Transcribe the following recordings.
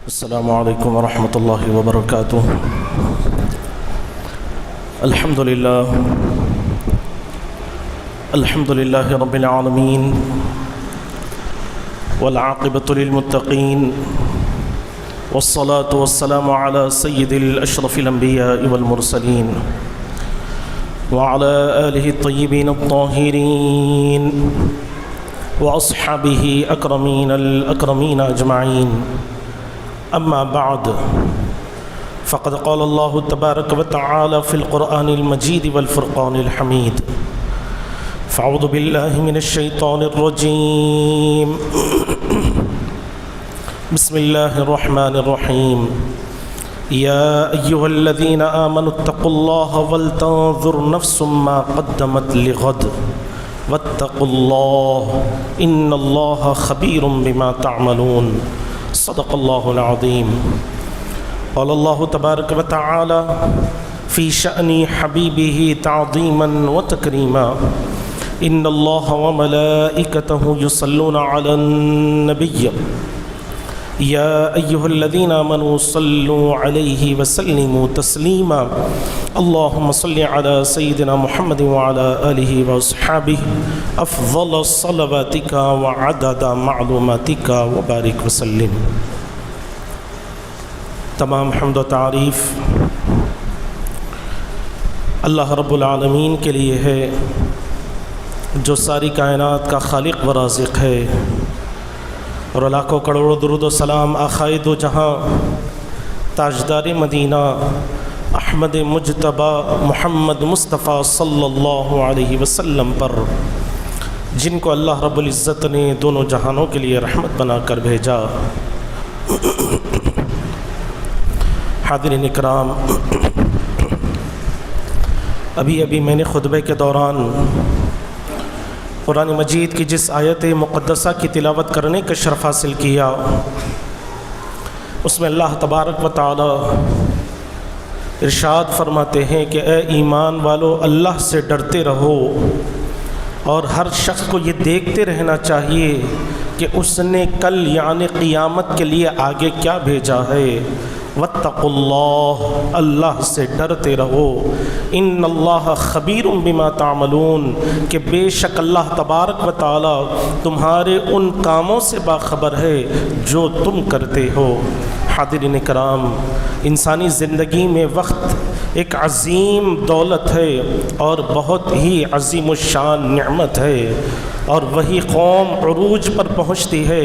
السلام علیکم ورحمۃ اللہ وبرکاتہ۔ الحمد للہ رب العالمین والعاقبۃ للمتقین والصلاة والسلام علی سید الاشرف الانبیاء والمرسلین وعلی آلہ الطیبین الطاہرین واصحابہ اکرمین الاکرمین اجمعین۔ اما بعد فقد قال اللہ تبارک وتعالی فی القرآن المجید والفرقان الحمید۔ فاعوذ باللہ من الشیطان الرجیم، بسم اللہ الرحمن الرحیم۔ یا ایہا الذین آمنوا اتقوا اللہ ولتنظر نفس ما قدمت لغد واتقوا اللہ ان اللہ خبیر بما تعملون۔ صدق اللہ العظیم۔ قال اللہ تبارک وتعالی فی شأن حبیبہ تعظیما وتکریما، ان اللہ وملائکتہ یصلون علی النبی یا ایہا الذین آمنوا صلوا علیہ وسلموا تسلیما۔ اللہم صل علی سیدنا محمد وعلی آلہ واصحابہ افضل صلواتک وعدد معلوماتک وبارک وسلم۔ تمام حمد و تعریف اللہ رب العالمین کے لیے ہے، جو ساری کائنات کا خالق و رازق ہے، اور لاکھوں کروڑوں درود و سلام آخائے دو جہاں تاجدار مدینہ احمد مجتبی محمد مصطفیٰ صلی اللہ علیہ وسلم پر، جن کو اللہ رب العزت نے دونوں جہانوں کے لیے رحمت بنا کر بھیجا۔ حاضرین اکرام، ابھی میں نے خطبے کے دوران قرآن مجید کی جس آیت مقدسہ کی تلاوت کرنے کا شرف حاصل کیا، اس میں اللہ تبارک و تعالی ارشاد فرماتے ہیں کہ اے ایمان والو، اللہ سے ڈرتے رہو، اور ہر شخص کو یہ دیکھتے رہنا چاہیے کہ اس نے کل یعنی قیامت کے لیے آگے کیا بھیجا ہے۔ واتقوا اللہ، اللہ سے ڈرتے رہو، ان اللہ خبیر بما تعملون، کہ بے شک اللہ تبارک و تعالی تمہارے ان کاموں سے باخبر ہے جو تم کرتے ہو۔ حاضرین کرام، انسانی زندگی میں وقت ایک عظیم دولت ہے اور بہت ہی عظیم الشان نعمت ہے، اور وہی قوم عروج پر پہنچتی ہے،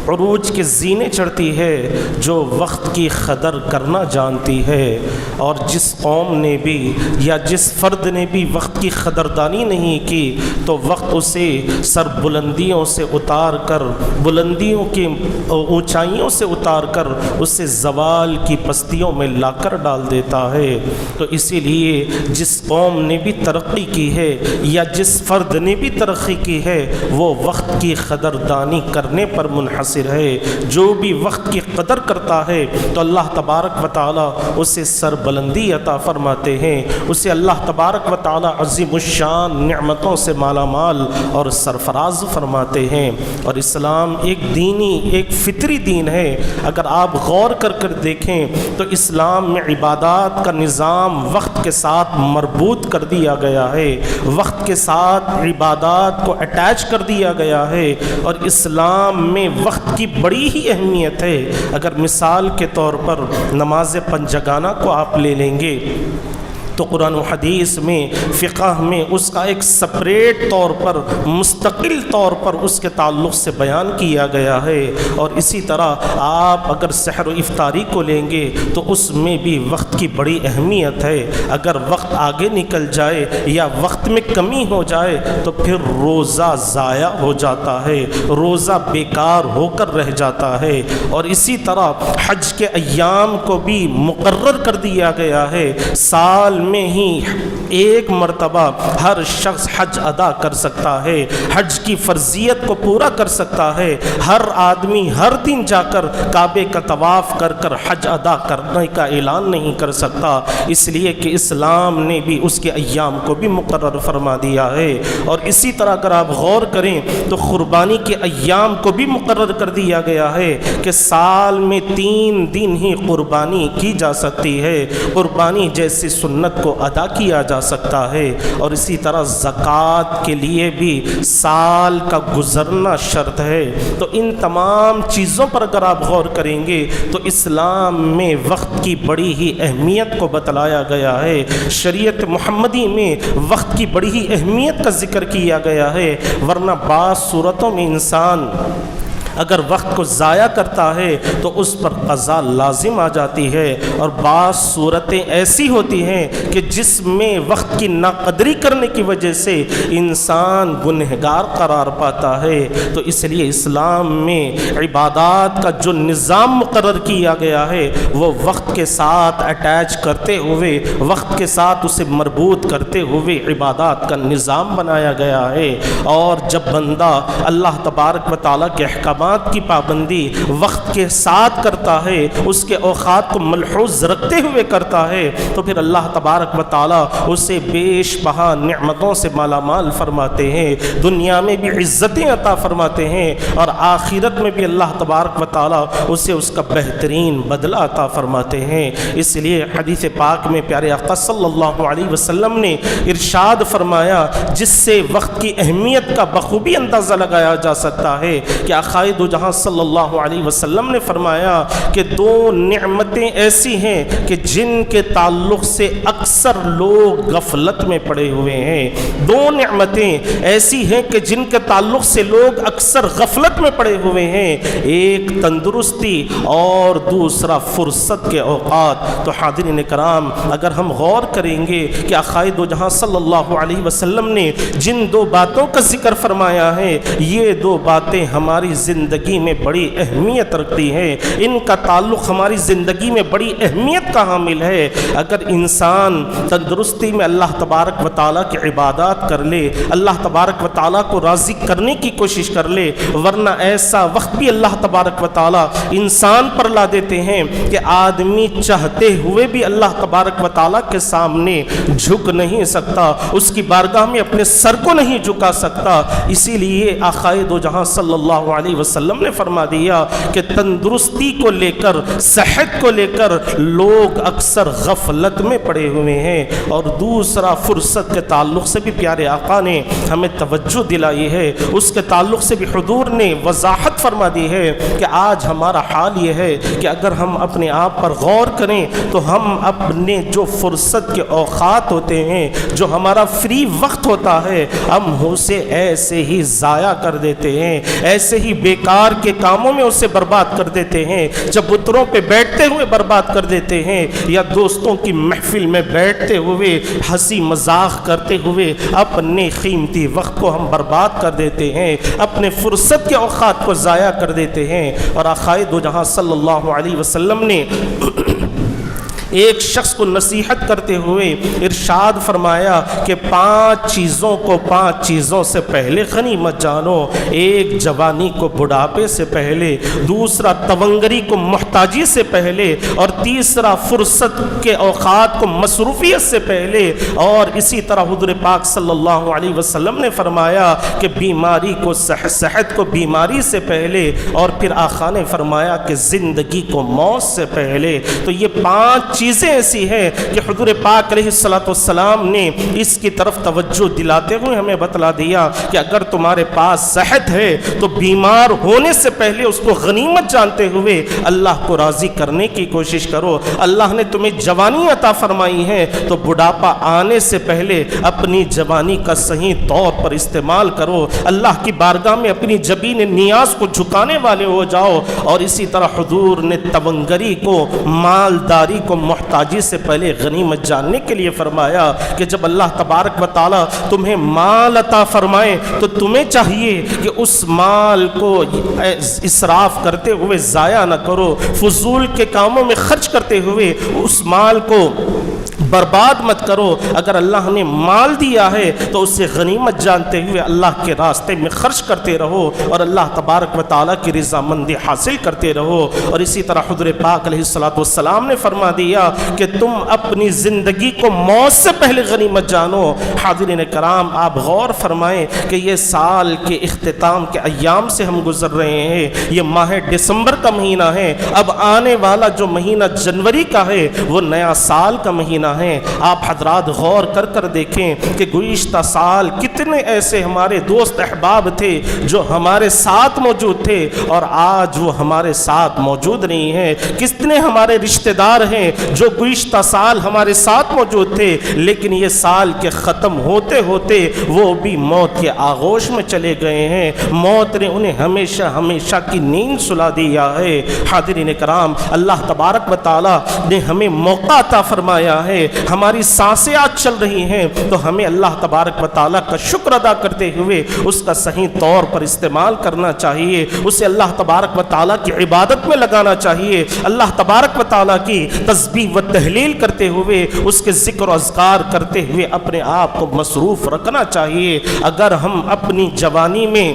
عروج کے زینے چڑھتی ہے جو وقت کی قدر کرنا جانتی ہے۔ اور جس قوم نے بھی یا جس فرد نے بھی وقت کی قدردانی نہیں کی تو وقت اسے سر بلندیوں سے اتار کر، بلندیوں کی اونچائیوں سے اتار کر اسے زوال کی پستیوں میں لا کر ڈال دیتا ہے۔ تو اسی لیے جس قوم نے بھی ترقی کی ہے یا جس فرد نے بھی ترقی کی ہے، وہ وقت کی قدردانی کرنے پر منحصر ہے۔ جو بھی وقت کی قدر کرتا ہے تو اللہ تبارک و تعالی اسے سر بلندی عطا فرماتے ہیں، اسے اللہ تبارک و تعالی عظیم الشان نعمتوں سے مالا مال اور سرفراز فرماتے ہیں۔ اور اسلام ایک دینی، ایک فطری دین ہے۔ اگر آپ غور کر دیکھیں تو اسلام میں عبادات کا نظام وقت کے ساتھ مربوط کر دیا گیا ہے، وقت کے ساتھ عبادات کو اٹیچ کر دیا گیا ہے، اور اسلام میں وقت کی بڑی ہی اہمیت ہے۔ اگر مثال کے طور پر نماز پنجگانہ کو آپ لے لیں گے تو قرآن و حدیث میں، فقہ میں اس کا ایک سپریٹ طور پر، مستقل طور پر اس کے تعلق سے بیان کیا گیا ہے۔ اور اسی طرح آپ اگر سحر و افطاری کو لیں گے تو اس میں بھی وقت کی بڑی اہمیت ہے۔ اگر وقت آگے نکل جائے یا وقت میں کمی ہو جائے تو پھر روزہ ضائع ہو جاتا ہے، روزہ بیکار ہو کر رہ جاتا ہے۔ اور اسی طرح حج کے ایام کو بھی مقرر کر دیا گیا ہے، سال میں ہی ایک مرتبہ ہر شخص حج ادا کر سکتا ہے، حج کی فرضیت کو پورا کر سکتا ہے۔ ہر آدمی ہر دن جا کر کعبے کا طواف کر کر حج ادا کرنے کا اعلان نہیں کر سکتا، اس لیے کہ اسلام نے بھی اس کے ایام کو بھی مقرر فرما دیا ہے۔ اور اسی طرح اگر آپ غور کریں تو قربانی کے ایام کو بھی مقرر کر دیا گیا ہے کہ سال میں 3 دن ہی قربانی کی جا سکتی ہے، قربانی جیسی سنت کو ادا کیا جا سکتا ہے۔ اور اسی طرح زکوٰۃ کے لیے بھی سال کا گزرنا شرط ہے۔ تو ان تمام چیزوں پر اگر آپ غور کریں گے تو اسلام میں وقت کی بڑی ہی اہمیت کو بتلایا گیا ہے، شریعت محمدی میں وقت کی بڑی ہی اہمیت کا ذکر کیا گیا ہے، ورنہ بعض صورتوں میں انسان اگر وقت کو ضائع کرتا ہے تو اس پر قضا لازم آ جاتی ہے، اور بعض صورتیں ایسی ہوتی ہیں کہ جس میں وقت کی ناقدری کرنے کی وجہ سے انسان گنہگار قرار پاتا ہے۔ تو اس لیے اسلام میں عبادات کا جو نظام مقرر کیا گیا ہے وہ وقت کے ساتھ اٹیچ کرتے ہوئے، وقت کے ساتھ اسے مربوط کرتے ہوئے عبادات کا نظام بنایا گیا ہے۔ اور جب بندہ اللہ تبارک و تعالیٰ کے احکامات کی پابندی وقت کے ساتھ کرتا ہے، اس کے اوقات کو ملحوظ رکھتے ہوئے کرتا ہے، تو پھر اللہ تبارک و تعالیٰ اسے بیش بہا نعمتوں سے مالا مال فرماتے ہیں، دنیا میں بھی عزتیں عطا فرماتے ہیں، اور آخرت میں بھی اللہ تبارک و تعالیٰ اسے اس کا بہترین بدلہ عطا فرماتے ہیں۔ اس لیے حدیث پاک میں پیارے آقا صلی اللہ علیہ وسلم نے ارشاد فرمایا، جس سے وقت کی اہمیت کا بخوبی اندازہ لگایا جا سکتا ہے کہ آقائے دو جہاں صلی اللہ علیہ وسلم نے فرمایا کہ 2 نعمتیں ایسی ہیں کہ جن کے تعلق سے اکثر لوگ غفلت میں پڑے ہوئے ہیں، 2 نعمتیں ایسی ہیں کہ جن کے تعلق سے لوگ اکثر غفلت میں پڑے ہوئے ہیں، ایک تندرستی اور دوسرا فرصت کے اوقات۔ تو حاضرین کرام، اگر ہم غور کریں گے کہ آقائے دو جہاں صلی اللہ علیہ وسلم نے جن 2 باتوں کا ذکر فرمایا ہے، یہ 2 باتیں ہماری زندگی میں بڑی اہمیت رکھتی ہیں، ان کا تعلق ہماری زندگی میں بڑی اہمیت کا حامل ہے۔ اگر انسان تندرستی میں اللہ تبارک و تعالیٰ کی عبادات کر لے، اللہ تبارک و تعالیٰ کو راضی کرنے کی کوشش کر لے، ورنہ ایسا وقت بھی اللہ تبارک و تعالیٰ انسان پر لا دیتے ہیں کہ آدمی چاہتے ہوئے بھی اللہ تبارک و تعالیٰ کے سامنے جھک نہیں سکتا، اس کی بارگاہ میں اپنے سر کو نہیں جھکا سکتا۔ اسی لیے آقائے دو جہاں صلی اللہ علیہ وسلم نے فرما دیا کہ تندرستی کو لے کر، صحت کو لے کر لوگ اکثر غفلت میں پڑے ہوئے ہیں۔ اور دوسرا فرصت کے تعلق سے بھی پیارے آقا نے ہمیں توجہ دلائی ہے، اس کے تعلق سے بھی حضور نے وضاحت فرما دی ہے کہ آج ہمارا حال یہ ہے کہ اگر ہم اپنے آپ پر غور کریں تو ہم اپنے جو فرصت کے اوقات ہوتے ہیں، جو ہمارا فری وقت ہوتا ہے، ہم اسے ایسے ہی ضائع کر دیتے ہیں، ایسے ہی بیکار کے کاموں میں اسے برباد کر دیتے ہیں، چبوتروں پہ بیٹھتے ہوئے برباد کر دیتے ہیں، یا دوستوں کی محفل میں بیٹھتے ہوئے ہنسی مذاق کرتے ہوئے اپنے قیمتی وقت کو ہم برباد کر دیتے ہیں، اپنے فرصت کے اوقات کو ضائع کر دیتے ہیں۔ اور آقائے دو جہاں صلی اللہ علیہ وسلم نے ایک شخص کو نصیحت کرتے ہوئے ارشاد فرمایا کہ 5 چیزوں کو 5 چیزوں سے پہلے غنیمت جانو، ایک جوانی کو بڑھاپے سے پہلے، دوسرا تونگری کو محتاجی سے پہلے، اور تیسرا فرصت کے اوقات کو مصروفیت سے پہلے۔ اور اسی طرح حضور پاک صلی اللہ علیہ وسلم نے فرمایا کہ بیماری کو صحت کو بیماری سے پہلے، اور پھر آقا نے فرمایا کہ زندگی کو موت سے پہلے۔ تو یہ 5 چیزیں ایسی ہیں کہ حضور پاک علیہ السلام نے اس کی طرف توجہ دلاتے ہوئے ہمیں بتلا دیا کہ اگر تمہارے پاس صحت ہے تو بیمار ہونے سے پہلے اس کو غنیمت جانتے ہوئے اللہ کو راضی کرنے کی کوشش کرو۔ اللہ نے تمہیں جوانی عطا فرمائی ہے تو بڑھاپا آنے سے پہلے اپنی جوانی کا صحیح طور پر استعمال کرو، اللہ کی بارگاہ میں اپنی جبین نیاز کو جھکانے والے ہو جاؤ۔ اور اسی طرح حضور نے تونگری کو، مالداری کو محتاجی سے پہلے غنیمت جاننے کے لیے فرمایا کہ جب اللہ تبارک و تعالیٰ تمہیں مال عطا فرمائے تو تمہیں چاہیے کہ اس مال کو اسراف کرتے ہوئے ضائع نہ کرو، فضول کے کاموں میں خرچ کرتے ہوئے اس مال کو برباد مت کرو. اگر اللہ نے مال دیا ہے تو اسے غنیمت جانتے ہوئے اللہ کے راستے میں خرچ کرتے رہو اور اللہ تبارک و تعالیٰ کی رضامندی حاصل کرتے رہو. اور اسی طرح حضور پاک علیہ الصلوۃ والسلام نے فرما دیا کہ تم اپنی زندگی کو موت سے پہلے غنیمت جانو. حاضرین کرام آپ غور فرمائیں کہ یہ سال کے اختتام کے ایام سے ہم گزر رہے ہیں. یہ ماہ دسمبر کا مہینہ ہے. اب آنے والا جو مہینہ جنوری کا ہے وہ نیا سال کا مہینہ ہے. آپ حضرات غور کر کر دیکھیں کہ گزشتہ سال کتنے ایسے ہمارے دوست احباب تھے جو ہمارے ساتھ موجود تھے اور آج وہ ہمارے ساتھ موجود نہیں ہیں. کتنے ہمارے رشتہ دار ہیں جو گزشتہ سال ہمارے ساتھ موجود تھے لیکن یہ سال کے ختم ہوتے ہوتے وہ بھی موت کے آغوش میں چلے گئے ہیں. موت نے انہیں ہمیشہ ہمیشہ کی نیند سلا دیا ہے. حاضرین کرام اللہ تبارک و تعالی نے ہمیں موقع عطا فرمایا ہے. ہماری سانسیں آج چل رہی ہیں تو ہمیں اللہ تبارک و تعالی کا شکر ادا کرتے ہوئے اس کا صحیح طور پر استعمال کرنا چاہیے. اسے اللہ تبارک و تعالی کی عبادت میں لگانا چاہیے. اللہ تبارک و تعالی کی تسبیح و تہلیل کرتے ہوئے اس کے ذکر و اذکار کرتے ہوئے اپنے آپ کو مصروف رکھنا چاہیے. اگر ہم اپنی جوانی میں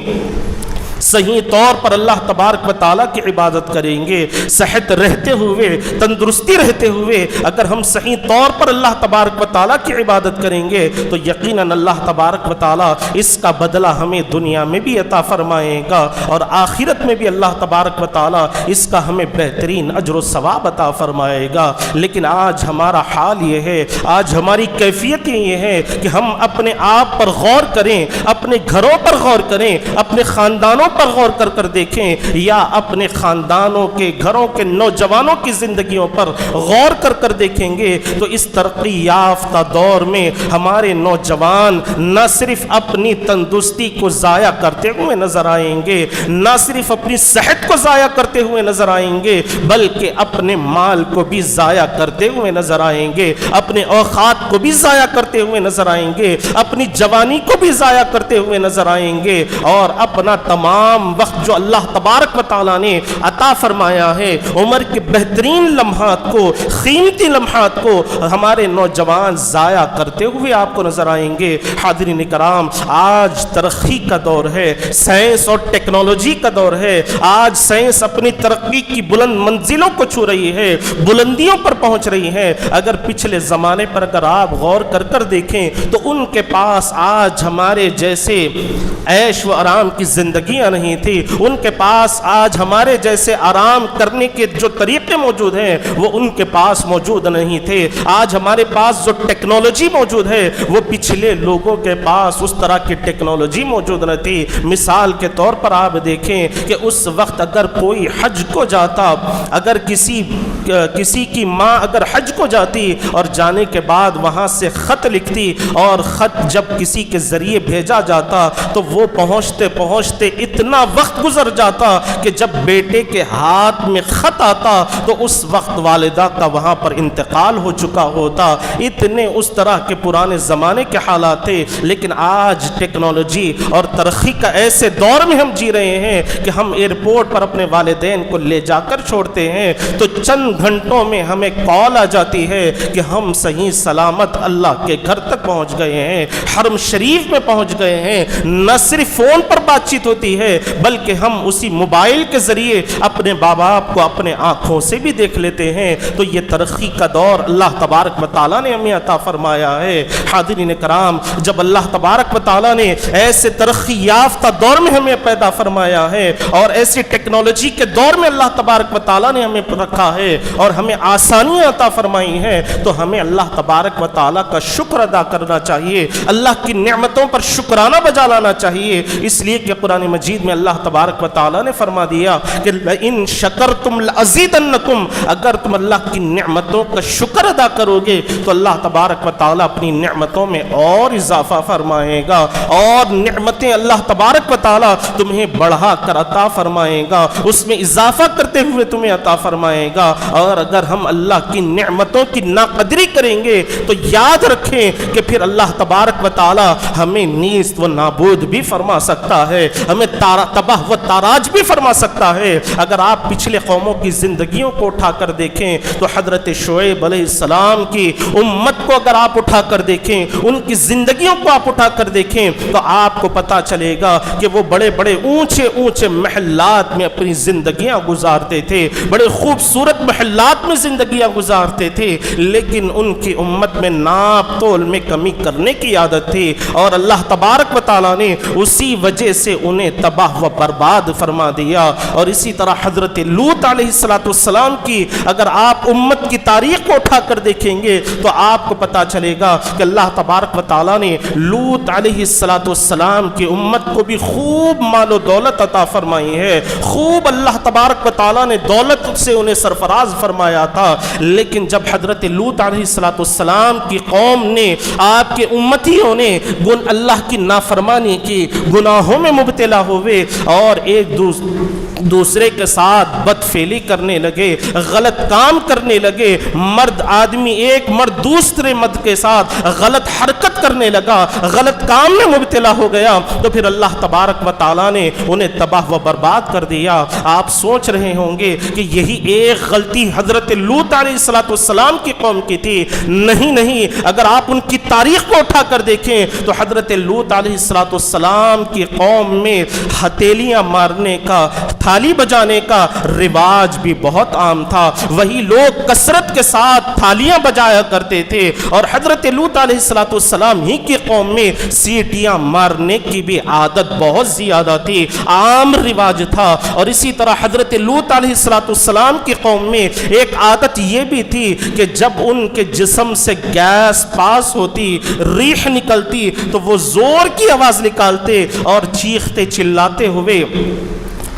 صحیح طور پر اللہ تبارک و تعالیٰ کی عبادت کریں گے, صحت رہتے ہوئے, تندرستی رہتے ہوئے اگر ہم صحیح طور پر اللہ تبارک و تعالیٰ کی عبادت کریں گے تو یقیناً اللہ تبارک و تعالیٰ اس کا بدلہ ہمیں دنیا میں بھی عطا فرمائے گا اور آخرت میں بھی اللہ تبارک و تعالیٰ اس کا ہمیں بہترین اجر و ثواب عطا فرمائے گا. لیکن آج ہمارا حال یہ ہے, آج ہماری کیفیت یہ ہے کہ ہم اپنے آپ پر غور کریں, اپنے گھروں پر غور کریں, اپنے خاندانوں پر غور کر کر دیکھیں یا اپنے خاندانوں کے گھروں کے نوجوانوں کی زندگیوں پر غور کر کر دیکھیں گے تو اس ترقی یافتہ دور میں ہمارے نوجوان نہ صرف اپنی تندرستی کو ضائع کرتے ہوئے نظر آئیں گے, نہ صرف اپنی صحت کو ضائع کرتے ہوئے نظر آئیں گے بلکہ اپنے مال کو بھی ضائع کرتے ہوئے نظر آئیں گے, اپنے اوقات کو بھی ضائع کرتے ہوئے نظر آئیں گے, اپنی جوانی کو بھی ضائع کرتے ہوئے نظر آئیں گے اور اپنا تمام وقت جو اللہ تبارک و تعالیٰ نے عطا فرمایا ہے, عمر کے بہترین لمحات کو, قیمتی لمحات کو ہمارے نوجوان ضائع کرتے ہوئے آپ کو نظر آئیں گے. حاضرین کرام آج ترقی کا دور ہے, سائنس اور ٹیکنالوجی کا دور ہے. آج سائنس اپنی ترقی کی بلند منزلوں کو چھو رہی ہے, بلندیوں پر پہنچ رہی ہے. اگر پچھلے زمانے پر اگر آپ غور کر کر دیکھیں تو ان کے پاس آج ہمارے جیسے عیش و آرام کی زندگیاں نہیں تھی, ان کے پاس آج ہمارے جیسے آرام کرنے کے جو طریقے موجود ہیں وہ ان کے پاس موجود نہیں تھے. آج ہمارے پاس جو ٹیکنالوجی موجود ہے وہ پچھلے لوگوں کے پاس اس طرح کی ٹیکنالوجی موجود نہ تھی. مثال کے طور پر آپ دیکھیں کہ اس وقت اگر کوئی حج کو جاتا, اگر کسی کی ماں اگر حج کو جاتی اور جانے کے بعد وہاں سے خط لکھتی اور خط جب کسی کے ذریعے بھیجا جاتا تو وہ پہنچتے پہنچتے اتنا وقت گزر جاتا کہ جب بیٹے کے ہاتھ میں خط آتا تو اس وقت والدہ کا وہاں پر انتقال ہو چکا ہوتا. اتنے اس طرح کے پرانے زمانے کے حالات تھے. لیکن آج ٹیکنالوجی اور ترقی کا ایسے دور میں ہم جی رہے ہیں کہ ہم ایئرپورٹ پر اپنے والدین کو لے جا کر چھوڑتے ہیں تو چند گھنٹوں میں ہمیں کال آ جاتی ہے کہ ہم صحیح سلامت اللہ کے گھر تک پہنچ گئے ہیں, حرم شریف میں پہنچ گئے ہیں. نہ صرف فون پر بات چیت ہوتی ہے بلکہ ہم اسی موبائل کے ذریعے اپنے باپ کو اپنے آنکھوں سے بھی دیکھ لیتے ہیں. تو یہ ترقی کا دور اللہ تبارک و تعالیٰ نے ہمیں عطا فرمایا ہے. حاضرین کرام جب اللہ تبارک و تعالیٰ نے ایسے ترقی یافتہ دور میں ہمیں پیدا فرمایا ہے اور ایسی ٹیکنالوجی کے دور میں اللہ تبارک و تعالیٰ نے ہمیں رکھا ہے اور ہمیں آسانیاں عطا فرمائی ہیں تو ہمیں اللہ تبارک و تعالیٰ کا شکر ادا کرنا چاہیے, اللہ کی نعمتوں پر شکرانہ بجا لانا چاہیے. اس لیے کہ قرآن مجید میں اللہ تبارک و تعالیٰ نے فرما دیا کہ لئن شکرتم لازیدنکم, اگر تم اللہ کی نعمتوں کا شکر ادا کرو گے تو اللہ تبارک و تعالیٰ اپنی نعمتوں میں اور اضافہ فرمائے گا اور نعمتیں اللہ تبارک و تعالیٰ تمہیں بڑھا کر عطا فرمائے گا, اس میں اضافہ کرتے ہوئے تمہیں عطا فرمائے گا. اور اگر ہم اللہ کی نعمتوں کی ناقدری کریں گے تو یاد رکھیں کہ پھر اللہ تبارک و تعالیٰ ہمیں نیست و نابود بھی فرما سکتا ہے, ہمیں تباہ و تاراج بھی فرما سکتا ہے۔ اگر آپ پچھلے قوموں کی زندگیوں کو اٹھا کر دیکھیں تو حضرت شعیب علیہ السلام کی امت کو اگر آپ اٹھا کر دیکھیں، ان کی زندگیوں کو آپ اٹھا کر دیکھیں تو آپ کو پتا چلے گا کہ وہ بڑے بڑے اونچے اونچے محلات میں اپنی زندگیاں گزارتے تھے، بڑے خوبصورت محلات میں زندگیاں گزارتے تھے، لیکن ان کی امت میں ناپ تول میں کمی کرنے کی عادت تھی، اور اللہ تبارک و تعالیٰ نے اسی وجہ سے انہیں تباہ و برباد فرما دیا۔ اور اسی طرح حضرت لوط علیہ السلام کی اگر آپ امت کی تاریخ کو اٹھا کر دیکھیں گے تو آپ کو پتا چلے گا کہ اللہ تبارک و تعالیٰ نے لوط علیہ السلام کی امت کو بھی خوب مال و دولت عطا فرمائی ہے، خوب اللہ تبارک و تعالیٰ نے دولت سے انہیں سرفراز فرمایا تھا، لیکن جب حضرت لوط علیہ السلام کی قوم نے، آپ کے امتیوں نے اللہ کی نافرمانی کی، گناہوں میں مبتلا ہوئے اور ایک دوسرے کے ساتھ بدفعلی کرنے لگے، غلط کام کرنے لگے، مرد آدمی ایک مرد دوسرے مرد کے ساتھ غلط حرکت کرنے لگا، غلط کام میں مبتلا ہو گیا، تو پھر اللہ تبارک و تعالیٰ نے انہیں تباہ و برباد کر دیا۔ آپ سوچ رہے ہوں گے کہ یہی ایک غلطی حضرت لوط علیہ السلام کی قوم کی تھی، نہیں، اگر آپ ان کی تاریخ کو اٹھا کر دیکھیں تو حضرت لوط علیہ السلام کی قوم میں ہتھیلیاں مارنے کا، تھالی بجانے کا رواج بھی بہت عام تھا، وہی لوگ کثرت کے ساتھ تھالیاں بجایا کرتے تھے، اور حضرت لوط علیہ السلام ہی کی قوم میں سیٹیاں مارنے کی بھی عادت بہت زیادہ تھی، عام رواج تھا۔ اور اسی طرح حضرت لوط علیہ السلام کی قوم میں ایک عادت یہ بھی تھی کہ جب ان کے جسم سے گیس پاس ہوتی، ریح نکلتی، تو وہ زور کی آواز نکالتے اور چیختے چلاتے ہوئے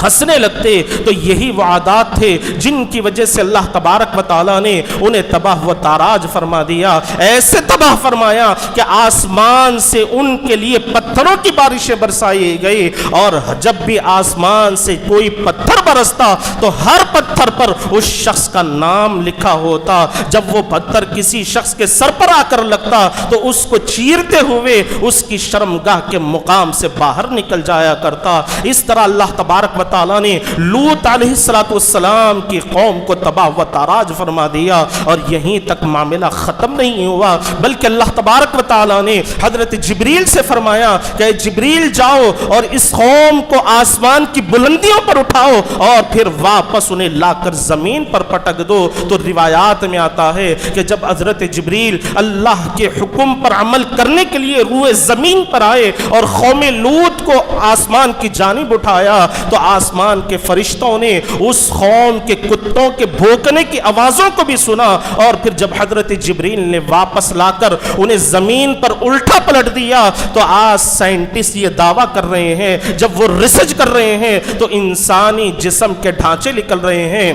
ہنسنے لگتے۔ تو یہی وہ عادات تھے جن کی وجہ سے اللہ تبارک و تعالیٰ نے انہیں تباہ و تاراج فرما دیا، ایسے تباہ فرمایا کہ آسمان سے ان کے لیے پتھروں کی بارشیں برسائی گئی، اور جب بھی آسمان سے کوئی پتھر برستا تو ہر پتھر پر اس شخص کا نام لکھا ہوتا، جب وہ پتھر کسی شخص کے سر پر آ کر لگتا تو اس کو چیرتے ہوئے اس کی شرمگاہ کے مقام سے باہر نکل جایا کرتا۔ اس طرح اللہ تبارک و تعالیٰ نے لوط علیہ السلام کی قوم کو تباہ و تاراج فرما دیا، اور یہیں تک معاملہ ختم نہیں ہوا، بلکہ اللہ تبارک و تعالیٰ نے حضرت جبریل سے فرمایا کہ جبریل جاؤ اور اس قوم کو آسمان کی بلندیوں پر اٹھاؤ اور پھر واپس انہیں لا کر زمین پر پٹک دو۔ تو روایات میں آتا ہے کہ جب حضرت جبریل اللہ کے حکم پر عمل کرنے کے لیے روئے زمین پر آئے اور قوم لوط کو آسمان کی جانب اٹھایا تو آسمان کے فرشتوں نے اس قوم کے کتوں کے بھونکنے کی آوازوں کو بھی سنا، اور پھر جب حضرت جبریل نے واپس لا کر انہیں زمین پر الٹا پلٹ دیا تو آج سائنٹسٹ یہ دعویٰ کر رہے ہیں، جب وہ ریسرچ کر رہے ہیں تو انسانی جسم کے ڈھانچے نکل رہے ہیں،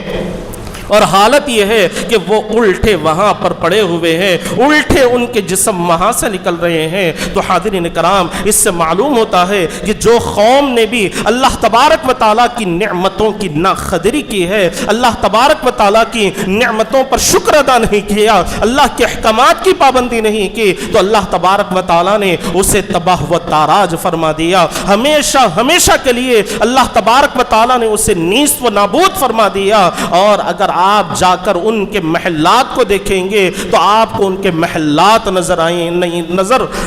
اور حالت یہ ہے کہ وہ الٹے وہاں پر پڑے ہوئے ہیں، الٹے ان کے جسم وہاں سے نکل رہے ہیں۔ تو حاضرین کرام، اس سے معلوم ہوتا ہے کہ جو قوم نے بھی اللہ تبارک و تعالیٰ کی نعمتوں کی ناقدری کی ہے، اللہ تبارک و تعالیٰ کی نعمتوں پر شکر ادا نہیں کیا، اللہ کے احکامات کی پابندی نہیں کی، تو اللہ تبارک و تعالیٰ نے اسے تباہ و تاراج فرما دیا، ہمیشہ کے لیے اللہ تبارک و تعالیٰ نے اسے نیست و نابود فرما دیا۔ اور اگر آپ جا کر ان کے محلات کو دیکھیں گے تو آپ کو ان کے محلات نظر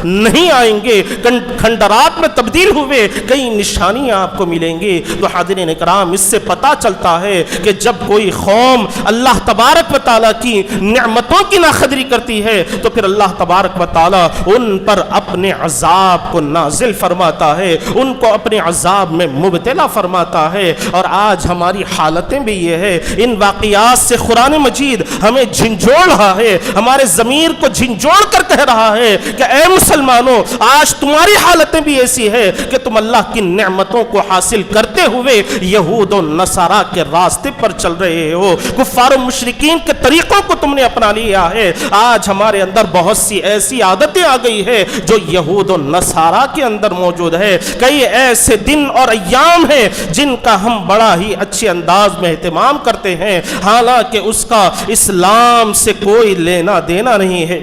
نہیں آئیں گے، کھنڈرات میں تبدیل ہوئے کئی نشانیاں آپ کو ملیں گی۔ تو حاضرین کرام، اس سے پتا چلتا ہے کہ جب کوئی قوم اللہ تبارک و تعالیٰ کی نعمتوں کی ناقدری کرتی ہے تو پھر اللہ تبارک و تعالیٰ ان پر اپنے عذاب کو نازل فرماتا ہے، ان کو اپنے عذاب میں مبتلا فرماتا ہے۔ اور آج ہماری حالتیں بھی یہ ہے، ان واقعات سے قرآن مجید ہمیں جھنجھوڑ رہا ہے، ہمارے ضمیر کو جھنجھوڑ کر کہہ رہا ہے کہ اے مسلمانوں، آج تمہاری حالتیں بھی ایسی ہے کہ تم اللہ کی نعمتوں کو حاصل کرتے ہوئے یہود و نصارہ کے راستے پر چل رہے ہو، کفار و مشرکین کے طریقوں کو تم نے اپنا لیا ہے۔ آج ہمارے اندر بہت سی ایسی عادتیں آ گئی ہے جو یہود و نصارہ کے اندر موجود ہے۔ کئی ایسے دن اور ایام ہیں جن کا ہم بڑا ہی اچھے انداز میں اہتمام کرتے ہیں، حالانکہ اس کا اسلام سے کوئی لینا دینا نہیں ہے،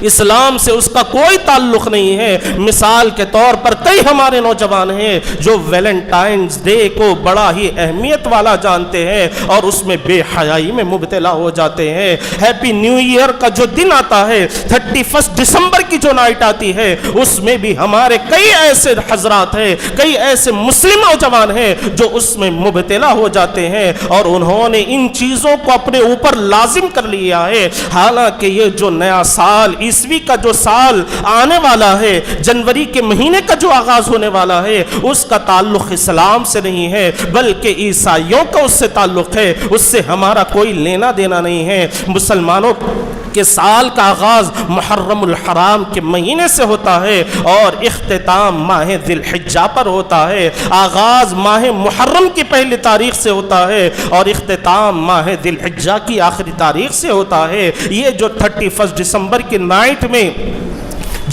اسلام سے اس کا کوئی تعلق نہیں ہے۔ مثال کے طور پر کئی ہمارے نوجوان ہیں جو ویلنٹائنز ڈے کو بڑا ہی اہمیت والا جانتے ہیں اور اس میں بے حیائی میں مبتلا ہو جاتے ہیں۔ ہیپی نیو ایئر کا جو دن آتا ہے، 31 دسمبر کی جو نائٹ آتی ہے، اس میں بھی ہمارے کئی ایسے حضرات ہیں، کئی ایسے مسلم نوجوان ہیں جو اس میں مبتلا ہو جاتے ہیں اور انہوں نے ان چیزوں کو اپنے اوپر لازم کر لیا ہے۔ حالانکہ یہ جو نیا سال، عیسوی کا جو سال آنے والا ہے، جنوری کے مہینے کا جو آغاز ہونے والا ہے، اس کا تعلق اسلام سے نہیں ہے بلکہ عیسائیوں کا اس سے تعلق ہے، اس سے ہمارا کوئی لینا دینا نہیں ہے۔ مسلمانوں کے سال کا آغاز محرم الحرام کے مہینے سے ہوتا ہے اور اختتام ماہ ذی الحجہ پر ہوتا ہے۔ آغاز ماہ محرم کی پہلی تاریخ سے ہوتا ہے اور اختتام ماہ ذی الحجہ کی آخری تاریخ سے ہوتا ہے۔ یہ جو 31 دسمبر کی نائٹ میں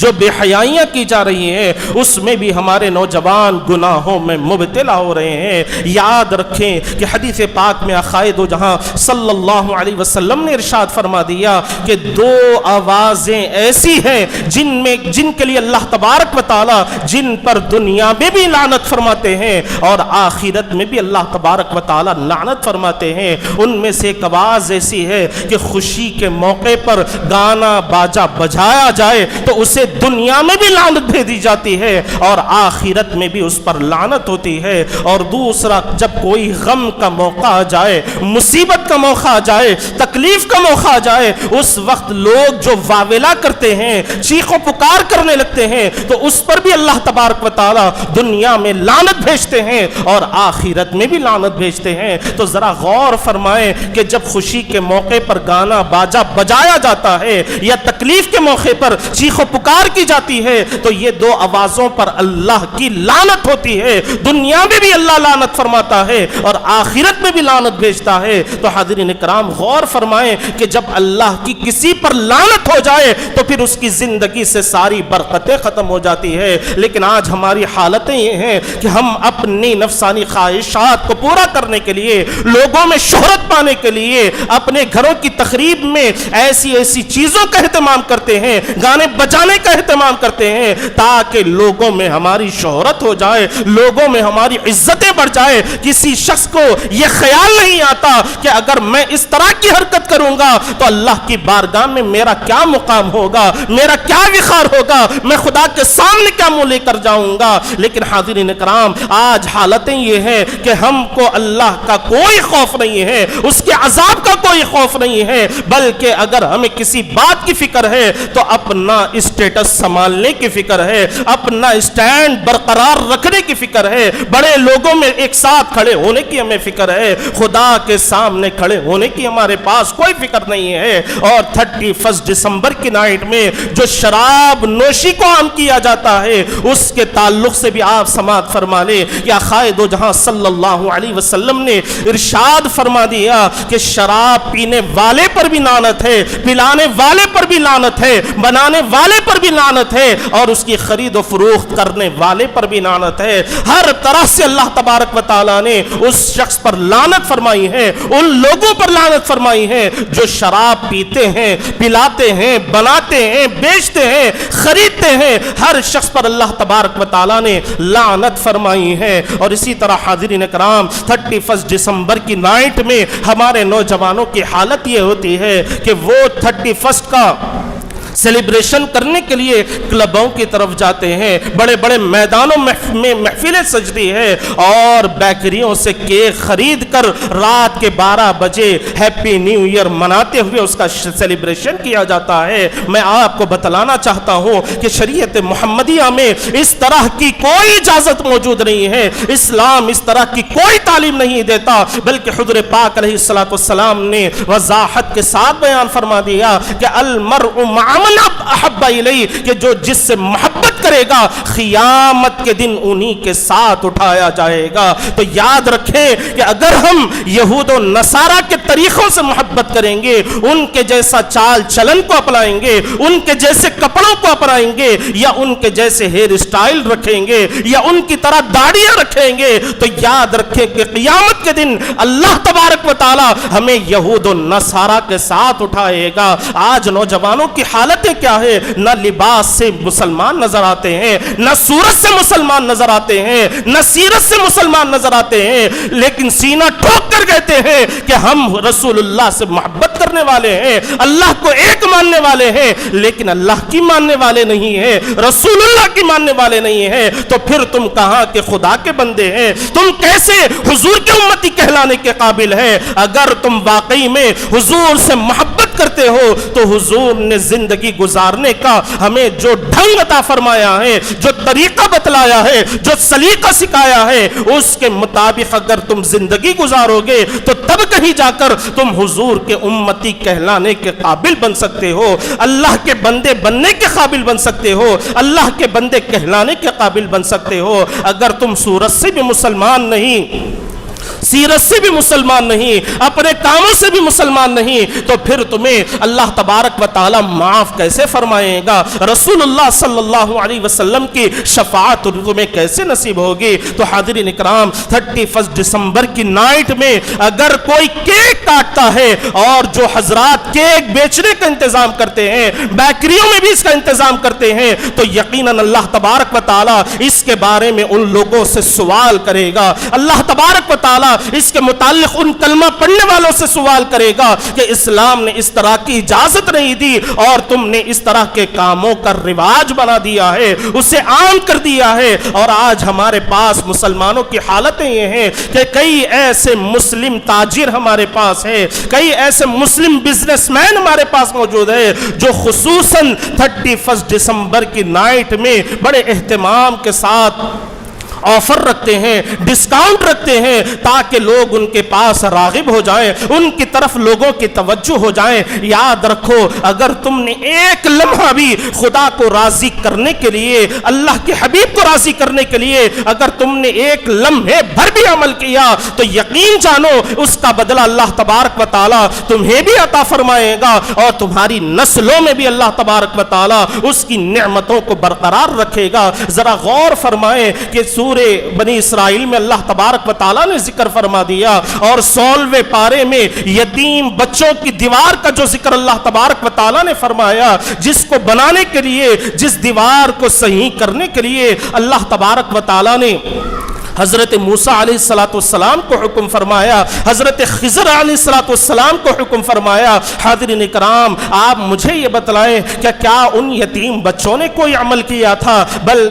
جو بے حیائیاں کی جا رہی ہیں، اس میں بھی ہمارے نوجوان گناہوں میں مبتلا ہو رہے ہیں۔ یاد رکھیں کہ حدیث پاک میں آقائے دو جہاں صلی اللہ علیہ وسلم نے ارشاد فرما دیا کہ دو آوازیں ایسی ہیں جن کے لیے اللہ تبارک و تعالی جن پر دنیا میں بھی لعنت فرماتے ہیں اور آخرت میں بھی اللہ تبارک و تعالی لعنت فرماتے ہیں۔ ان میں سے ایک آواز ایسی ہے کہ خوشی کے موقع پر گانا باجا بجایا جائے تو اسے دنیا میں بھی لعنت بھیجی جاتی ہے اور آخرت میں بھی اس پر لعنت ہوتی ہے۔ اور دوسرا، جب کوئی غم کا موقع آ جائے، مصیبت کا موقع آ جائے، تکلیف کا موقع آ جائے، اس وقت لوگ جو واویلا کرتے ہیں، چیخ و پکار کرنے لگتے ہیں، تو اس پر بھی اللہ تبارک و تعالی دنیا میں لعنت بھیجتے ہیں اور آخرت میں بھی لعنت بھیجتے ہیں۔ تو ذرا غور فرمائیں کہ جب خوشی کے موقع پر گانا باجا بجایا جاتا ہے یا تکلیف کے موقع پر چیخ و پکار کی جاتی ہے تو یہ دو آوازوں پر اللہ کی لعنت ہوتی ہے۔ دنیا میں بھی اللہ لعنت فرماتا ہے اور آخرت میں بھی لعنت بھیجتا ہے۔ تو حاضرین اکرام غور فرمائیں کہ جب اللہ کی کسی پر لعنت ہو جائے تو پھر اس کی زندگی سے ساری برکتیں ختم ہو جاتی ہے۔ لیکن آج ہماری حالتیں یہ ہیں کہ ہم اپنی نفسانی خواہشات کو پورا کرنے کے لیے، لوگوں میں شہرت پانے کے لیے، اپنے گھروں کی تقریب میں ایسی ایسی چیزوں کا اہتمام کرتے ہیں، گانے بجانے کا اہتمام کرتے ہیں تاکہ لوگوں میں ہماری شہرت ہو جائے، لوگوں میں ہماری عزتیں بڑھ جائے۔ کسی شخص کو یہ خیال نہیں آتا کہ اگر میں اس طرح کی حرکت کروں گا تو اللہ کی بارگاہ میں میرا کیا مقام ہوگا، میرا کیا وقار ہوگا، میں خدا کے سامنے کیا منہ لے کر جاؤں گا۔ لیکن حاضرین اکرام، آج حالتیں یہ ہیں کہ ہم کو اللہ کا کوئی خوف نہیں ہے، اس کے عذاب کا کوئی خوف نہیں ہے، بلکہ اگر ہمیں کسی بات کی فکر ہے تو اپنا اسٹیٹس سنبھالنے کی فکر ہے، اپنا اسٹینڈ برقرار رکھنے کی فکر ہے، بڑے لوگوں میں ایک ساتھ کھڑے ہونے کی ہمیں فکر ہے، خدا کے سامنے کھڑے ہونے کی ہمارے پاس کوئی فکر نہیں ہے۔ اور 31 دسمبر کی نائٹ میں جو شراب نوشی کو عام کیا جاتا ہے، اس کے تعلق سے بھی آپ سماعت فرما لیں یا خائد و جہاں صلی اللہ علیہ وسلم نے ارشاد فرما دیا کہ شراب پینے والے پر بھی لعنت ہے، پلانے والے پر بھی لعنت ہے، بنانے والے پر بھی لعنت ہے اور اس کی خرید و فروخت کرنے والے پر بھی لعنت ہے۔ ہر طرح سے اللہ تبارک و تعالیٰ نے اس شخص پر لعنت فرمائی ہے، ان لوگوں پر لعنت فرمائی ہے جو شراب پیتے ہیں، پلاتے ہیں، بناتے ہیں، بیچتے ہیں، خریدتے ہیں، ہر شخص پر اللہ تبارک و تعالیٰ نے لعنت فرمائی ہے۔ اور اسی طرح حاضرین اکرام، 31 دسمبر کی نائٹ میں ہمارے نوجوانوں کی حالت یہ ہوتی ہے کہ وہ 31 کا سیلیبریشن کرنے کے لیے کلبوں کی طرف جاتے ہیں، بڑے بڑے میدانوں میں محفلیں سجتی ہے اور بیکریوں سے کیک خرید کر رات کے 12 بجے ہیپی نیو ایئر مناتے ہوئے اس کا سیلیبریشن کیا جاتا ہے۔ میں آپ کو بتلانا چاہتا ہوں کہ شریعت محمدیہ میں اس طرح کی کوئی اجازت موجود نہیں ہے، اسلام اس طرح کی کوئی تعلیم نہیں دیتا، بلکہ حضور پاک علیہ السلام نے وضاحت کے ساتھ بیان فرما دیا کہ المرء مع من احب الیہ، کہ جو جس سے محبت کرے گا قیامت کے دن انہی کے ساتھ اٹھایا جائے گا۔ تو یاد رکھیں کہ اگر ہم یہود و نصارہ کے طریقوں سے محبت کریں گے، ان کے جیسا چال چلن کو اپنائیں گے، ان کے جیسے کپڑوں کو اپنائیں گے، یا ان کے جیسے ہیئر اسٹائل رکھیں گے، یا ان کی طرح داڑیاں رکھیں گے، تو یاد رکھیں کہ قیامت کے دن اللہ تبارک و تعالی ہمیں یہود و نصارہ کے ساتھ اٹھائے گا۔ آج نوجوانوں کی حالتیں کیا ہے؟ نہ لباس سے مسلمان نظر آتے ہیں، نہ صورت سے مسلمان نظر آتے ہیں، نہ سیرت سے مسلمان نظر آتے ہیں، لیکن سینہ ٹھوک کر کہتے ہیں کہ ہم رسول اللہ سے محبت کرنے والے ہیں، اللہ کو ایک ماننے والے ہیں، لیکن اللہ کی ماننے والے نہیں ہیں، رسول اللہ کی ماننے والے نہیں ہیں۔ تو پھر تم کہاں کہ خدا کے بندے ہیں؟ تم کیسے حضور کی امتی کہلانے کے قابل ہیں؟ اگر تم واقعی میں حضور سے محبت کرتے ہو تو حضور نے زندگی گزارنے کا ہمیں جو ڈھنگ عطا فرمایا ہے، جو طریقہ بتلایا ہے، جو سلیقہ سکھایا ہے، اس کے مطابق اگر تم زندگی گزارو گے تو تب کہیں جا کر تم حضور کے امتی کہلانے کے قابل بن سکتے ہو، اللہ کے بندے بننے کے قابل بن سکتے ہو، اللہ کے بندے کہلانے کے قابل بن سکتے ہو۔ اگر تم صورت سے بھی مسلمان نہیں، سیرت سے بھی مسلمان نہیں، اپنے کاموں سے بھی مسلمان نہیں، تو پھر تمہیں اللہ تبارک و تعالی معاف کیسے فرمائے گا؟ رسول اللہ صلی اللہ علیہ وسلم کی شفاعت تمہیں کیسے نصیب ہوگی؟ تو حاضرین اکرام، 31 دسمبر کی نائٹ میں اگر کوئی کیک کاٹتا ہے، اور جو حضرات کیک بیچنے کا انتظام کرتے ہیں، بیکریوں میں بھی اس کا انتظام کرتے ہیں، تو یقیناً اللہ تبارک و تعالی اس کے بارے میں ان لوگوں سے سوال کرے گا۔ اللہ تبارک و تعالی اس کے متعلق ان کلمہ پڑھنے والوں سے سوال کرے گا کہ اسلام نے اس طرح کی اجازت نہیں دی اور تم نے اس طرح کے کاموں کا رواج بنا دیا ہے، اسے عام کر دیا ہے۔ اور آج ہمارے پاس مسلمانوں کی حالتیں یہ ہیں کہ کئی ایسے مسلم تاجر ہمارے پاس ہیں، کئی ایسے مسلم بزنس مین ہمارے پاس موجود ہیں جو خصوصاً 31 دسمبر کی نائٹ میں بڑے اہتمام کے ساتھ آفر رکھتے ہیں، ڈسکاؤنٹ رکھتے ہیں، تاکہ لوگ ان کے پاس راغب ہو جائیں، ان کی طرف لوگوں کی توجہ ہو جائیں۔ یاد رکھو، اگر تم نے ایک لمحہ بھی خدا کو راضی کرنے کے لیے، اللہ کے حبیب کو راضی کرنے کے لیے اگر تم نے ایک لمحے بھر بھی عمل کیا، تو یقین جانو اس کا بدلہ اللہ تبارک و تعالی تمہیں بھی عطا فرمائے گا، اور تمہاری نسلوں میں بھی اللہ تبارک و تعالی اس کی نعمتوں کو برقرار رکھے گا۔ ذرا غور فرمائیں کہ سورہ بنی اسرائیل میں اللہ تبارک و تعالیٰ نے ذکر فرما دیا، اور 16ویں پارے میں یتیم بچوں کی دیوار کا جو ذکر اللہ تبارک و تعالیٰ نے فرمایا، جس کو بنانے کے لیے، جس دیوار کو صحیح کرنے کے لیے اللہ تبارک و تعالیٰ نے حضرت موسیٰ علیہ السلام کو حکم فرمایا، حضرت خضر علیہ السلام کو حکم فرمایا۔ حاضرین اکرام، آپ مجھے یہ بتلائیں کہ کیا ان یتیم بچوں نے کوئی عمل کیا تھا؟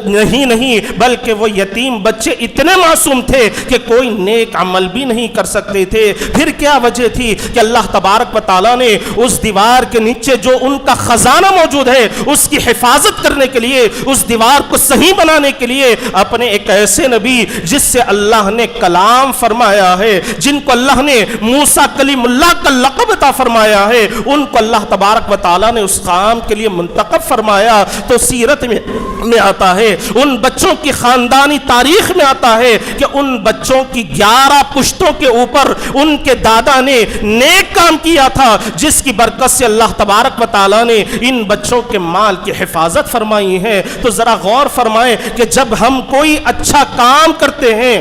نہیں، بلکہ وہ یتیم بچے اتنے معصوم تھے کہ کوئی نیک عمل بھی نہیں کر سکتے تھے۔ پھر کیا وجہ تھی کہ اللہ تبارک و تعالیٰ نے اس دیوار کے نیچے جو ان کا خزانہ موجود ہے، اس کی حفاظت کرنے کے لیے، اس دیوار کو صحیح بنانے کے لیے اپنے ایک ایسے نبی جس سے اللہ نے کلام فرمایا ہے، جن کو اللہ نے موسیٰ کلیم اللہ کا لقب عطا فرمایا ہے، ان کو اللہ تبارک و تعالیٰ نے اس کام کے لیے منتخب فرمایا۔ تو سیرت میں آتا ہے، ان بچوں کی خاندانی تاریخ میں آتا ہے کہ ان بچوں کی 11 پشتوں کے اوپر ان کے دادا نے نیک کام کیا تھا، جس کی برکت سے اللہ تبارک و تعالیٰ نے ان بچوں کے مال کی حفاظت فرمائی ہے۔ تو ذرا غور فرمائیں کہ جب ہم کوئی اچھا کام کرتے ہیں،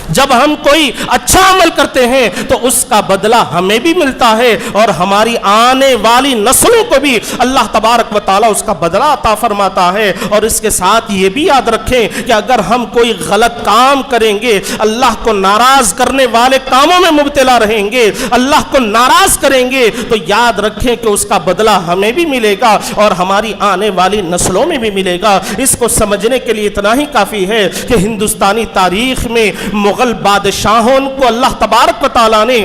جب ہم کوئی اچھا عمل کرتے ہیں تو اس کا بدلہ ہمیں بھی ملتا ہے، اور ہماری آنے والی نسلوں کو بھی اللہ تبارک و تعالیٰ اس کا بدلہ عطا فرماتا ہے۔ اور اس کے ساتھ یہ بھی یاد رکھیں کہ اگر ہم کوئی غلط کام کریں گے، اللہ کو ناراض کرنے والے کاموں میں مبتلا رہیں گے، اللہ کو ناراض کریں گے، تو یاد رکھیں کہ اس کا بدلہ ہمیں بھی ملے گا اور ہماری آنے والی نسلوں میں بھی ملے گا۔ اس کو سمجھنے کے لیے اتنا ہی کافی ہے کہ ہندوستانی تاریخ میں مغل بادشاہوں کو اللہ تبارک و تعالیٰ نے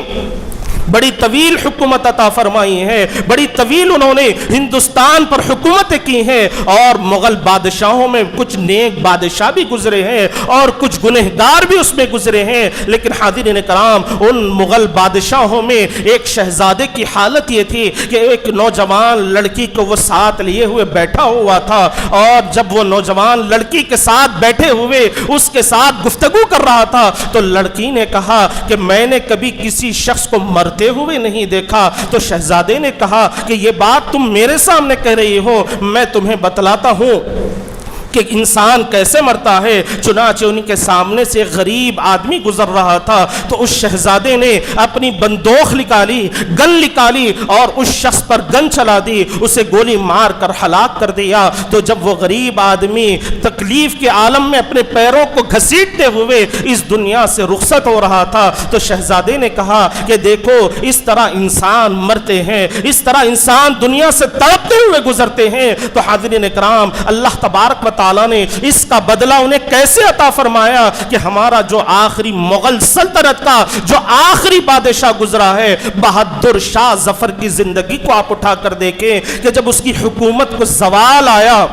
بڑی طویل حکومت عطا فرمائی ہے، بڑی طویل انہوں نے ہندوستان پر حکومتیں کی ہیں، اور مغل بادشاہوں میں کچھ نیک بادشاہ بھی گزرے ہیں اور کچھ گنہگار بھی اس میں گزرے ہیں، لیکن حاضرین کرام ان مغل بادشاہوں میں ایک شہزادے کی حالت یہ تھی کہ ایک نوجوان لڑکی کو وہ ساتھ لیے ہوئے بیٹھا ہوا تھا، اور جب وہ نوجوان لڑکی کے ساتھ بیٹھے ہوئے اس کے ساتھ گفتگو کر رہا تھا تو لڑکی نے کہا کہ میں نے کبھی کسی شخص کو مرتے ہوئے نہیں دیکھا۔ تو شہزادے نے کہا کہ یہ بات تم میرے سامنے کہہ رہی ہو، میں تمہیں بتلاتا ہوں کہ انسان کیسے مرتا ہے۔ چنانچہ ان کے سامنے سے غریب آدمی گزر رہا تھا تو اس شہزادے نے اپنی بندوق نکالی، گن نکالی اور اس شخص پر گن چلا دی، اسے گولی مار کر ہلاک کر دیا۔ تو جب وہ غریب آدمی تکلیف کے عالم میں اپنے پیروں کو گھسیٹتے ہوئے اس دنیا سے رخصت ہو رہا تھا تو شہزادے نے کہا کہ دیکھو اس طرح انسان مرتے ہیں، اس طرح انسان دنیا سے تڑپتے ہوئے گزرتے ہیں۔ تو حاضرین اکرام اللہ تبارک و تعالیٰ نے اس کا بدلہ انہیں کیسے عطا فرمایا کہ ہمارا جو آخری مغل سلطنت کا جو آخری بادشاہ گزرا ہے بہادر شاہ ظفر کی زندگی کو آپ اٹھا کر دیکھیں کہ جب اس کی حکومت کو زوال آیا،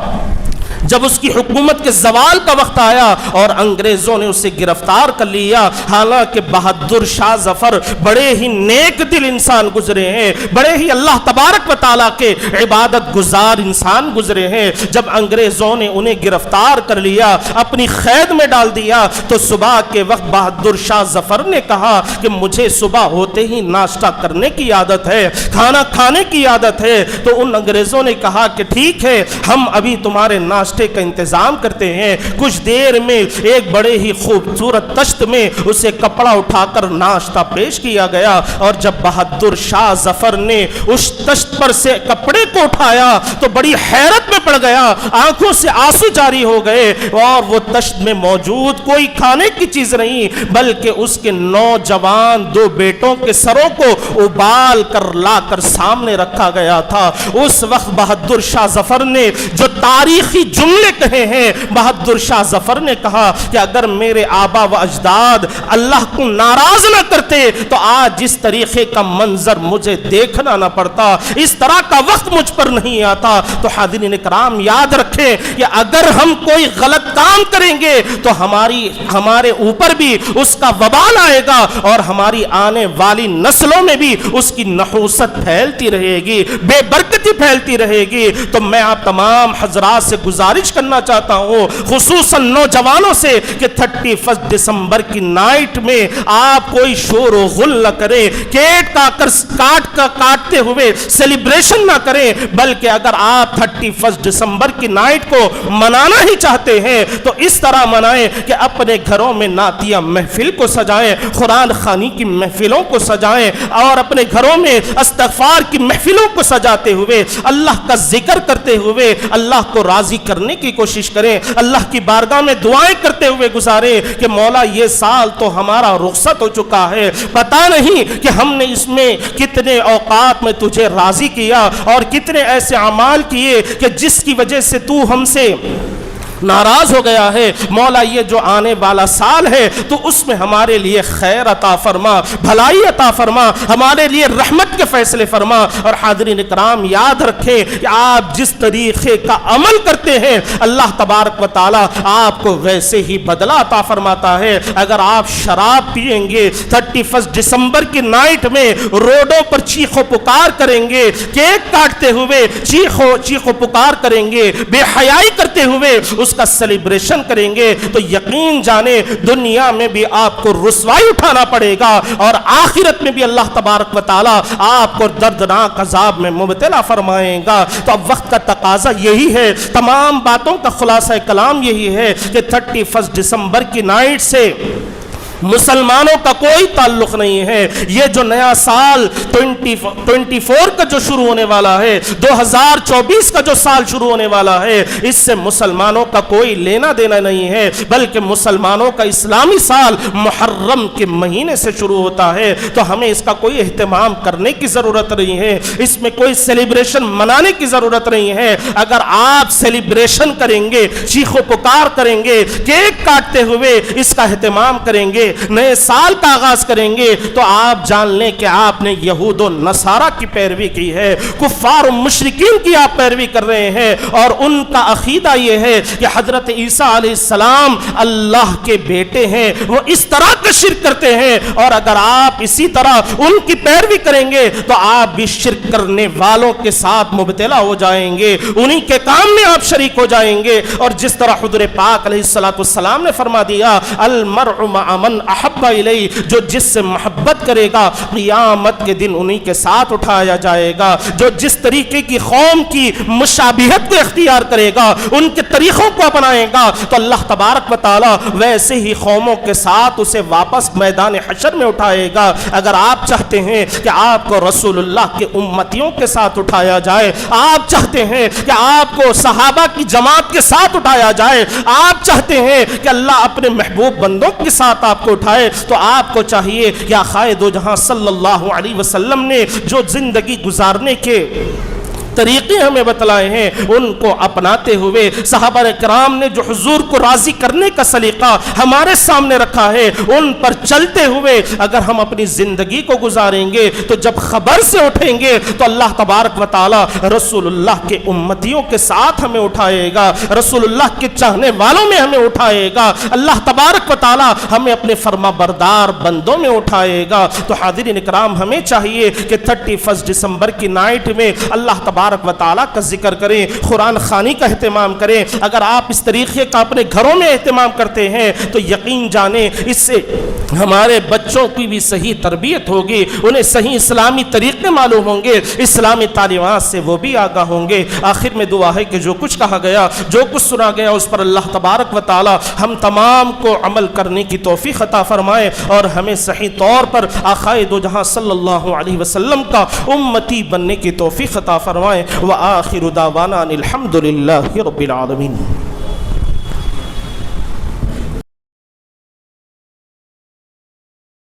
جب اس کی حکومت کے زوال کا وقت آیا اور انگریزوں نے اسے گرفتار کر لیا، حالانکہ بہادر شاہ ظفر بڑے ہی نیک دل انسان گزرے ہیں، بڑے ہی اللہ تبارک و تعالیٰ کے عبادت گزار انسان گزرے ہیں، جب انگریزوں نے انہیں گرفتار کر لیا، اپنی قید میں ڈال دیا تو صبح کے وقت بہادر شاہ ظفر نے کہا کہ مجھے صبح ہوتے ہی ناشتہ کرنے کی عادت ہے، کھانا کھانے کی عادت ہے۔ تو ان انگریزوں نے کہا کہ ٹھیک ہے، ہم ابھی تمہارے ناشتے کا انتظام کرتے ہیں۔ کچھ دیر میں ایک بڑے ہی خوبصورت تشت میں اسے کپڑا اٹھا کر ناشتہ پیش کیا گیا، اور جب بہادر شاہ ظفر نے اس تشت پر سے کپڑے کو اٹھایا تو بڑی حیرت میں پڑ گیا، آنکھوں سے آنسو جاری ہو گئے، اور وہ تشت میں موجود کوئی کھانے کی چیز نہیں بلکہ اس کے نوجوان دو بیٹوں کے سروں کو ابال کر لا کر سامنے رکھا گیا تھا۔ اس وقت بہادر شاہ ظفر نے جو تاریخی جملے کہے ہیں، بہادر شاہ ظفر نے کہا کہ اگر میرے آبا و اجداد اللہ کو ناراض نہ کرتے تو آج جس طریقے کا منظر مجھے دیکھنا نہ پڑتا، اس طرح کا وقت مجھ پر نہیں آتا۔ تو حاضرین اکرام یاد رکھیں کہ اگر ہم کوئی غلط کام کریں گے تو ہمارے اوپر بھی اس کا وبال آئے گا، اور ہماری آنے والی نسلوں میں بھی اس کی نحوست پھیلتی رہے گی، بے برکتی پھیلتی رہے گی۔ تو میں آپ تمام حضرات سے گزارش کرنا چاہتا ہوں، خصوصاً نوجوانوں سے، کہ 31 دسمبر کی نائٹ میں آپ کوئی شور و غل نہ کریں، کیک کاٹتے ہوئے سیلیبریشن نہ کریں، بلکہ اگر آپ 31 دسمبر کی نائٹ کو منانا ہی چاہتے ہیں تو اس طرح منائیں کہ اپنے گھروں میں نعتیہ محفل کو سجائیں، قرآن خوانی کی محفلوں کو سجائیں، اور اپنے گھروں میں استغفار کی محفلوں کو سجاتے ہوئے اللہ کا ذکر کرتے ہوئے اللہ کو راضی کرنے کی کوشش کریں، اللہ کی بارگاہ میں دعائیں کرتے ہوئے گزاریں کہ مولا یہ سال تو ہمارا رخصت ہو چکا ہے، پتہ نہیں کہ ہم نے اس میں کتنے اوقات میں تجھے راضی کیا اور کتنے ایسے اعمال کیے کہ جس کی وجہ سے تو ہم سے ناراض ہو گیا ہے۔ مولا یہ جو آنے والا سال ہے تو اس میں ہمارے لیے خیر عطا فرما، بھلائی عطا فرما، ہمارے لیے رحمت کے فیصلے فرما۔ اور حاضرین اکرام یاد رکھیں کہ آپ جس طریقے کا عمل کرتے ہیں اللہ تبارک و تعالی آپ کو ویسے ہی بدلہ عطا فرماتا ہے۔ اگر آپ شراب پیئیں گے 31 دسمبر کی نائٹ میں، روڈوں پر چیخ و پکار کریں گے، کیک کاٹتے ہوئے چیخ و پکار کریں گے، بے حیائی کرتے ہوئے اس کا سیلیبریشن کریں گے، تو یقین جانے دنیا میں بھی آپ کو رسوائی اٹھانا پڑے گا، اور آخرت میں بھی اللہ تبارک و تعالی آپ کو دردناک عذاب میں مبتلا فرمائے گا۔ تو اب وقت کا تقاضا یہی ہے، تمام باتوں کا خلاصہ کلام یہی ہے کہ 31 دسمبر کی نائٹ سے مسلمانوں کا کوئی تعلق نہیں ہے۔ یہ جو نیا سال 24 کا جو شروع ہونے والا ہے، 2024 کا جو سال شروع ہونے والا ہے، اس سے مسلمانوں کا کوئی لینا دینا نہیں ہے، بلکہ مسلمانوں کا اسلامی سال محرم کے مہینے سے شروع ہوتا ہے۔ تو ہمیں اس کا کوئی اہتمام کرنے کی ضرورت نہیں ہے، اس میں کوئی سیلیبریشن منانے کی ضرورت نہیں ہے۔ اگر آپ سیلیبریشن کریں گے، چیخ و پکار کریں گے، کیک کاٹتے ہوئے اس کا اہتمام کریں گے گے، نئے سال کا آغاز کریں گے، تو آپ جان لیں کہ آپ نے یہود و نصارہ کی پیروی کی ہے، کفار و مشرکین کی آپ پیروی کر رہے ہیں، اور ان کا عقیدہ یہ ہے کہ حضرت عیسیٰ علیہ السلام اللہ کے بیٹے ہیں، وہ اس طرح کا شرک کرتے ہیں، اور اگر آپ اسی طرح ان کی پیروی کریں گے تو آپ بھی شرک کرنے والوں کے ساتھ مبتلا ہو جائیں گے، انہی کے کام میں آپ شریک ہو جائیں گے۔ اور جس طرح حضور پاک علیہ السلام نے فرما دیا المرء مع من احب الیہ، جو جس سے محبت کرے گا قیامت کے دن انہی کے ساتھ اٹھایا جائے گا، جو جس طریقے کی قوم کی مشابہت کو اختیار کرے گا، ان کے طریقوں کو اپنائے گا، تو اللہ تبارک و تعالی ویسے ہی قوموں کے ساتھ اسے واپس میدان حشر میں اٹھائے گا۔ اگر آپ چاہتے ہیں کہ آپ کو رسول اللہ کے امتیوں کے ساتھ اٹھایا جائے، آپ چاہتے ہیں کہ آپ کو صحابہ کی جماعت کے ساتھ اٹھایا جائے، آپ چاہتے ہیں کہ اللہ اپنے محبوب بندوں کے ساتھ آپ کو اٹھائے، تو آپ کو چاہیے کہ آقائے دو جہاں صلی اللہ علیہ وسلم نے جو زندگی گزارنے کے طریقے ہمیں بتلائے ہیں ان کو اپناتے ہوئے، صحابہ کرام نے جو حضور کو راضی کرنے کا سلیقہ ہمارے سامنے رکھا ہے ان پر چلتے ہوئے اگر ہم اپنی زندگی کو گزاریں گے تو جب خبر سے اٹھیں گے تو اللہ تبارک و تعالی رسول اللہ کے امتیوں کے ساتھ ہمیں اٹھائے گا، رسول اللہ کے چاہنے والوں میں ہمیں اٹھائے گا، اللہ تبارک و تعالی ہمیں اپنے فرما بردار بندوں میں اٹھائے گا۔ تو حاضرین اکرام، ہمیں چاہیے کہ 31 دسمبر کی نائٹ میں اللہ تبارک و تعالیٰ کا ذکر کریں، قرآن خوانی کا اہتمام کریں۔ اگر آپ اس طریقے کا اپنے گھروں میں اہتمام کرتے ہیں تو یقین جانیں اس سے ہمارے بچوں کی بھی صحیح تربیت ہوگی، انہیں صحیح اسلامی طریقے معلوم ہوں گے، اسلامی تعلیمات سے وہ بھی آگاہ ہوں گے۔ آخر میں دعا ہے کہ جو کچھ کہا گیا، جو کچھ سنا گیا، اس پر اللہ تبارک و تعالی ہم تمام کو عمل کرنے کی توفیق عطا فرمائے، اور ہمیں صحیح طور پر آقائے دو جہاں صلی اللہ علیہ وسلم کا امتی بننے کی توفیق عطا فرمائے۔ وآخر دعوانا الحمد للہ رب العالمین۔